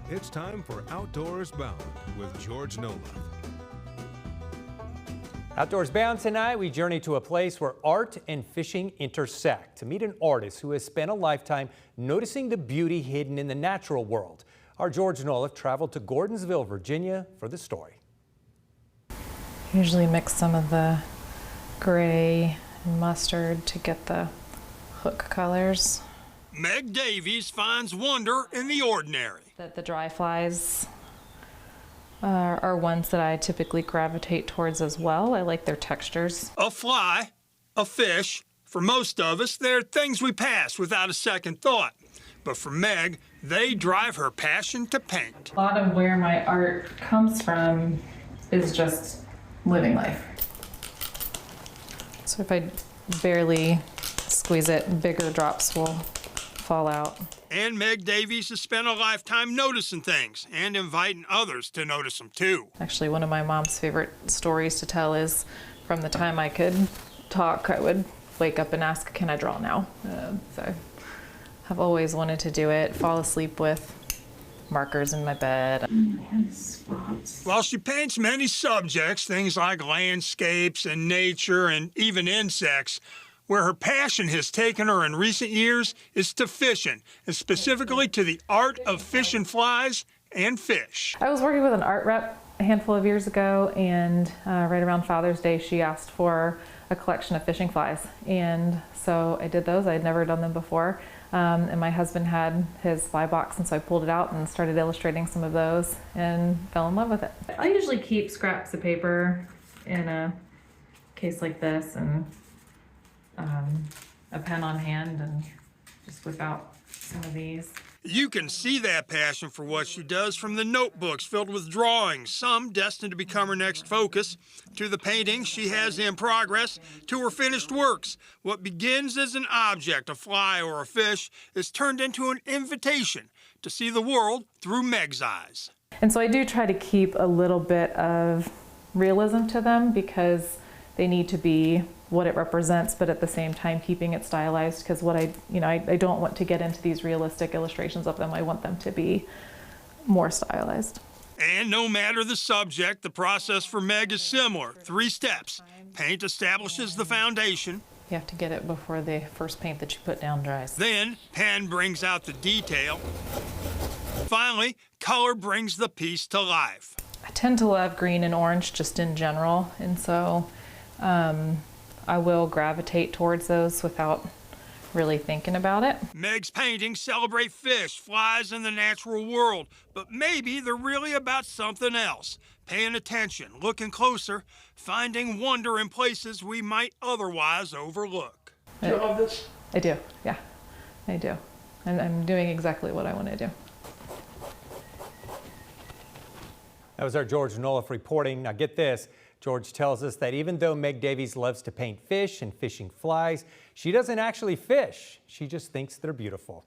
It's time for Outdoors Bound with George Nolaf. Outdoors Bound tonight, we journey to a place where art and fishing intersect to meet an artist who has spent a lifetime noticing the beauty hidden in the natural world. Our George Nolaf traveled to Gordonsville, Virginia for the story. Usually mix some of the gray and mustard to get the hook colors. Meg Davies finds wonder in the ordinary. The dry flies are ones that I typically gravitate towards as well. I like their textures. A fly, a fish, for most of us, they're things we pass without a second thought. But for Meg, they drive her passion to paint. A lot of where my art comes from is just living life. So if I barely squeeze it, bigger drops will fall out. And Meg Davies has spent a lifetime noticing things and inviting others to notice them too. Actually, one of my mom's favorite stories to tell is from the time I could talk, I would wake up and ask, can I draw now? So I've always wanted to do it, fall asleep with markers in my bed. While she paints many subjects, things like landscapes and nature and even insects, where her passion has taken her in recent years is to fishing, and specifically to the art of fishing flies and fish. I was working with an art rep a handful of years ago, and right around Father's Day, she asked for a collection of fishing flies. And so I did those. I had never done them before. And my husband had his fly box, and so I pulled it out and started illustrating some of those and fell in love with it. I usually keep scraps of paper in a case like this and a pen on hand and just whip out some of these. You can see that passion for what she does from the notebooks filled with drawings, some destined to become her next focus, to the paintings she has in progress, to her finished works. What begins as an object, a fly or a fish, is turned into an invitation to see the world through Meg's eyes. And so I do try to keep a little bit of realism to them because they need to be what it represents, but at the same time keeping it stylized, because what I don't want to get into these realistic illustrations of them. I want them to be more stylized. And no matter the subject, the process for Meg is similar. 3 steps. Paint establishes the foundation. You have to get it before the first paint that you put down dries. Then, pen brings out the detail. Finally, color brings the piece to life. I tend to love green and orange just in general, and so I will gravitate towards those without really thinking about it. Meg's paintings celebrate fish, flies, and the natural world, but maybe they're really about something else. Paying attention, looking closer, finding wonder in places we might otherwise overlook. Do you love this? I do, yeah, I do. And I'm doing exactly what I want to do. That was our George Nolaf reporting. Now get this. George tells us that even though Meg Davies loves to paint fish and fishing flies, she doesn't actually fish. She just thinks they're beautiful.